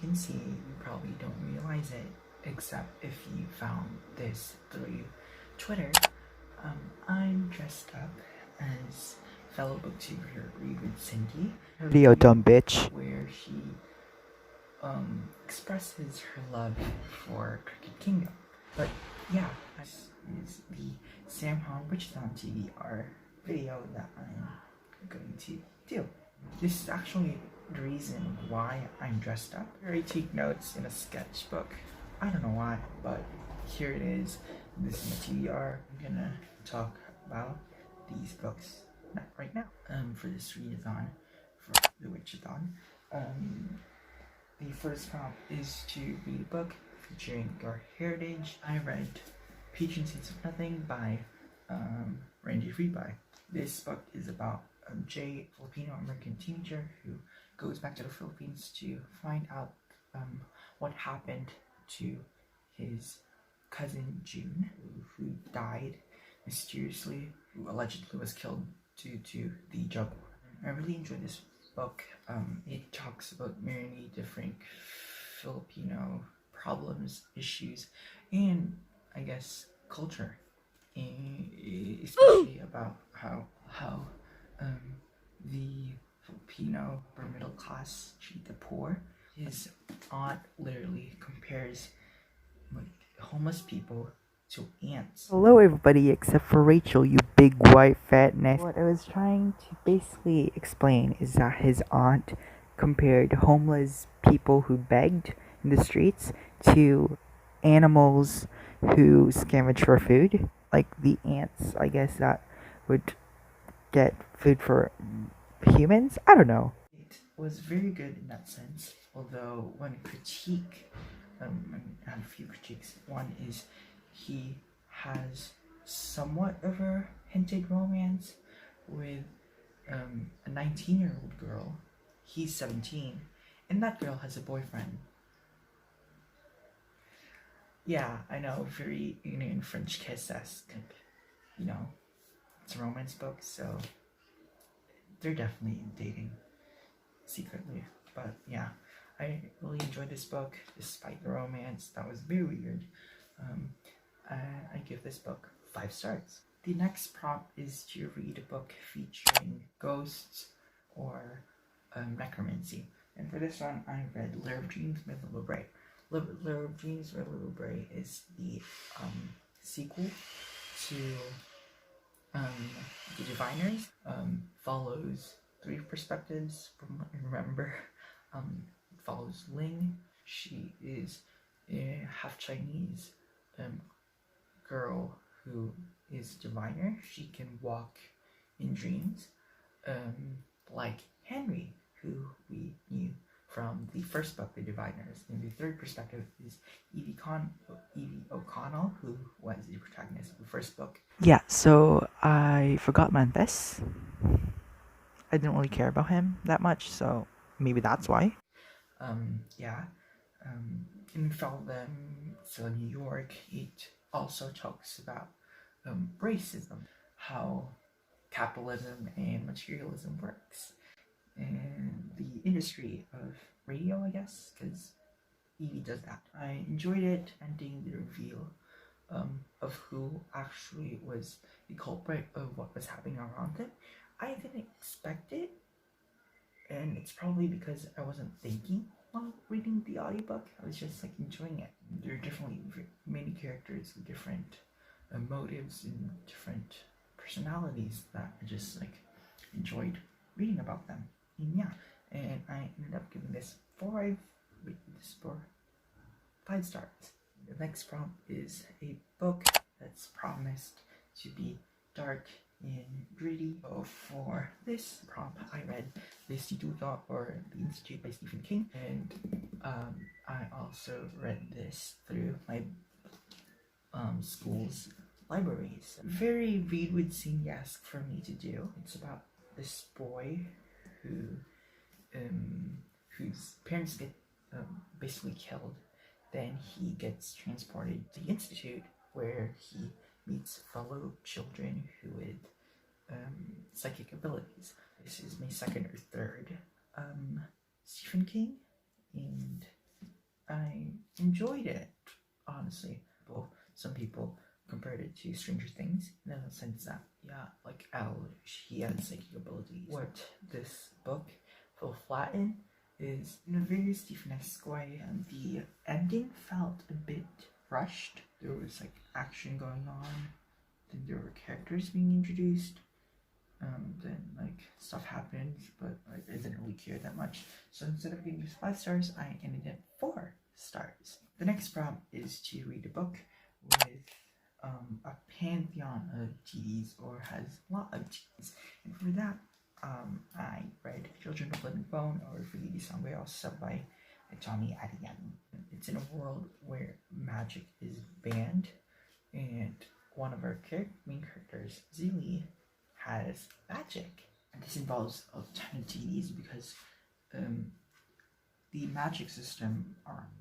can see, you probably don't realize it, except if you found this through Twitter. I'm dressed up as fellow booktuber Read with Cindy. Her Video dumb bitch. Where she expresses her love for Cricket Kingdom. But yeah, this is the WITCHATHON TVR video that I'm going to do. This is actually the reason why I'm dressed up. I take notes in a sketchbook. I don't know why, but here it is. This is my TBR. I'm gonna talk about these books right now. For this readathon, for the WITCHATHON, the first prompt is to read a book featuring your heritage. I read Patron Saints of Nothing by Randy Freeby. This book is about Jay, a Filipino-American teenager who goes back to the Philippines to find out what happened to his cousin June, who died mysteriously, who allegedly was killed due to the drug war. I really enjoyed this book. It talks about many different Filipino problems, issues, and I guess culture, and especially about how the Filipino upper middle class treat the poor. His aunt literally compares homeless people to ants. Hello everybody except for Rachel, you big white fat nest. What I was trying to basically explain is that his aunt compared homeless people who begged in the streets to animals who scavenge for food. Like the ants, I guess, that would get food for humans? I don't know. It was very good in that sense, although one critique, I have a few critiques. One is he has somewhat of a hinted romance with a 19-year-old girl. He's 17, and that girl has a boyfriend. Yeah, I know, very French kiss-esque, it's a romance book, so they're definitely dating secretly. But yeah, I really enjoyed this book despite the romance. That was very weird. I give this book 5 stars. The next prompt is to read a book featuring ghosts or necromancy. And for this one, I read Lair of Dreams by Little Bray. Lair of Dreams by Little Bray is the sequel to The Diviners. Follows 3 perspectives from what I remember. It follows Ling. She is a half Chinese girl who is a diviner. She can walk in dreams, like Henry, who we knew from the first book, The Diviners. And the 3rd perspective is Evie O'Connell, who was the protagonist of the first book. Yeah, so I forgot Manthus. I didn't really care about him that much, so maybe that's why. In Feltham, so New York, it also talks about racism, how capitalism and materialism works, and the industry of radio, I guess, because Evie does that. I enjoyed it, ending the reveal of who actually was the culprit of what was happening around him. I didn't expect it, and it's probably because I wasn't thinking while reading the audiobook. I was just like enjoying it. There are definitely many characters with different motives and different personalities that I just like enjoyed reading about them. And yeah, and I ended up giving this 5 stars. The next prompt is a book that's promised to be dark and gritty. So for this prompt, I read The Institute or The Institute by Stephen King, and I also read this through my school's libraries. Very Read with Cindy-esque for me to do. It's about this boy whose parents get basically killed. Then he gets transported to the institute where he meets fellow children who with psychic abilities. This is my 2nd or 3rd Stephen King, and I enjoyed it, honestly. Well, some people compared it to Stranger Things in the sense that, yeah, like Elle, he has psychic abilities. What this book will flatten is in a very Stephen-esque way, and the ending felt a bit rushed. There was like action going on, then there were characters being introduced, then like stuff happens, but like, I didn't really care that much. So instead of giving just 5 stars, I ended at 4 stars. The next prompt is to read a book with a pantheon of TVs, or has a lot of TVs, and for that I read Children of Living Bone, or Felipe Sangre, sub by Tommy Adiyan. It's in a world where magic is banned, and one of our main characters, Zili, has magic. And this involves a ton of TVs because the magic system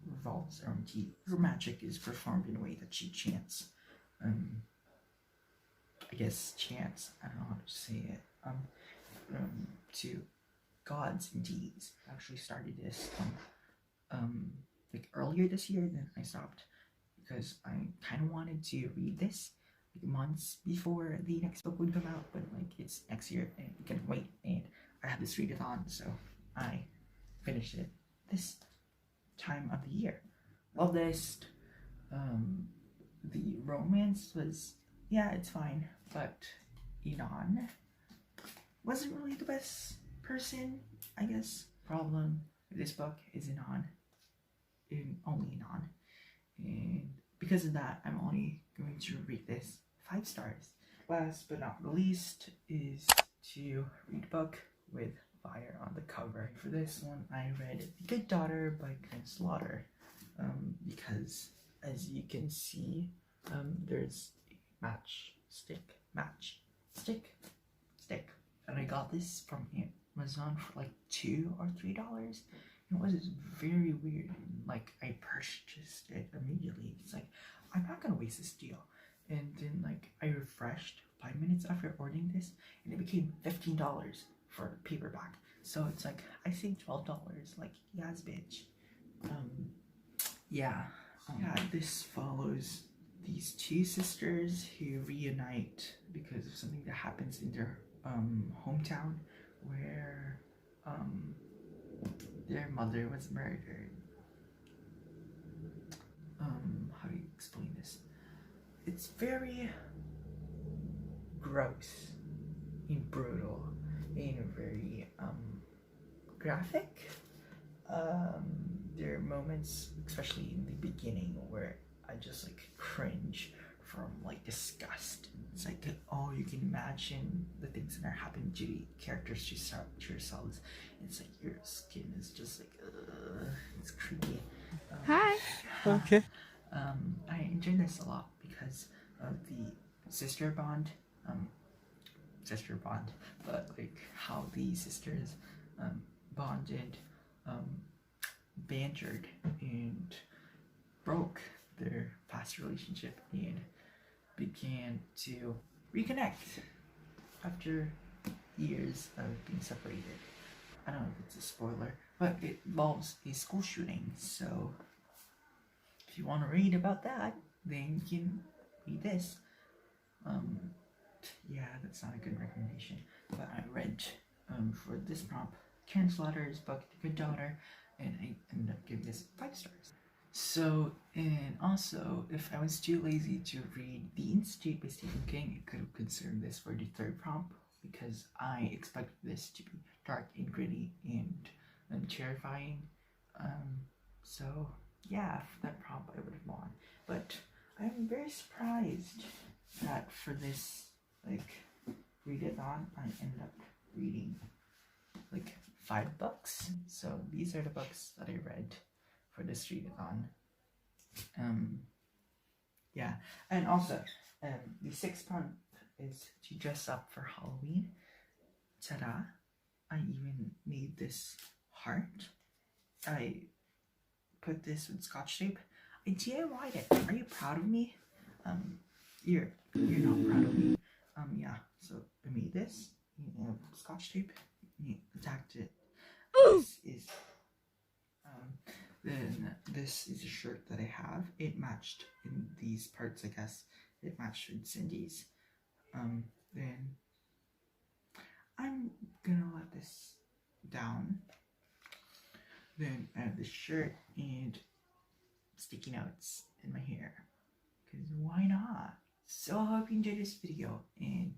revolves around TV. Her magic is performed in a way that she chants. I guess chants, I don't know how to say it, to gods and deities. I actually started this like earlier this year, then I stopped because I kind of wanted to read this like months before the next book would come out, but like it's next year and we can wait, and I have this readathon, so I finished it this time of the year. Love this. The romance was, yeah, it's fine, but Inan wasn't really the best person, I guess. Problem with this book is only Inan, and because of that, I'm only going to rate this 5 stars. Last but not least is to read a book with fire on the cover. For this one, I read The Good Daughter by Karen Slaughter, because as you can see, there's stick, and I got this from Amazon for like $2 or $3. It was very weird. Like, I purchased it immediately. It's like, I'm not gonna waste this deal. And then like I refreshed 5 minutes after ordering this, and it became $15 for the paperback. So it's like I saved $12. Like, yes, bitch. Yeah. This follows these 2 sisters who reunite because of something that happens in their hometown, where their mother was murdered. How do you explain this? It's very gross and brutal and very graphic. There are moments, especially in the beginning, where I just like cringe from like disgust. It's like, oh, you can imagine the things that are happening to the characters to yourselves. It's like your skin is just like, it's creepy. Hi. Okay. I enjoy this a lot because of the sister bond, but like how the sisters bonded, bantered, and broke their past relationship and began to reconnect after years of being separated. I don't know if it's a spoiler, but it involves a school shooting, so if you want to read about that, then you can read this. Yeah, that's not a good recommendation, but I read for this prompt Karen Slaughter's book The Good Daughter, and I ended up giving this 5 stars. So, and also, if I was too lazy to read The Institute by Stephen King, I could have considered this for the 3rd prompt, because I expected this to be dark and gritty and terrifying. So yeah, for that prompt I would have won. But I'm very surprised that for this like readathon, I ended up reading like 5 books. So these are the books that I read for this readathon. Yeah, and also the 6th prompt is to dress up for Halloween. Ta-da! I even made this heart. I put this with Scotch tape. I DIY'd it. Are you proud of me? You're not proud of me. Yeah. So I made this. Scotch tape. Tacked it. Then this is a shirt that I have. It matched in these parts, I guess. It matched with Cindy's. Then I'm gonna let this down. Then I have this shirt and sticky notes in my hair. Because why not? So I hope you enjoyed this video, and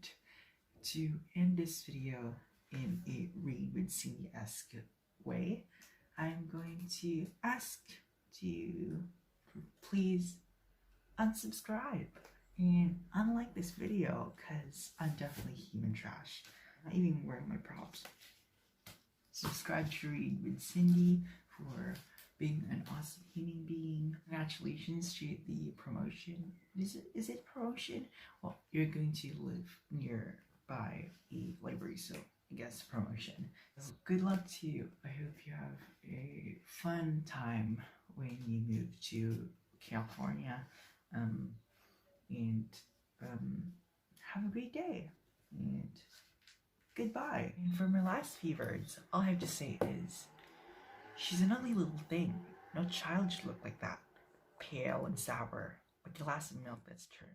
to end this video in a Read with Cindy-esque way, I'm going to ask you to please unsubscribe and unlike this video, because I'm definitely human trash. I'm not even wearing my props. Subscribe to Read with Cindy for being an awesome human being. Congratulations to the promotion. Is it promotion? Well, you're going to live nearby a library, so I guess promotion. So good luck to you. I hope you have a fun time when you move to California. Have a great day. And goodbye. And for my last few words, all I have to say is, she's an ugly little thing. No child should look like that. Pale and sour, like a glass of milk that's turned.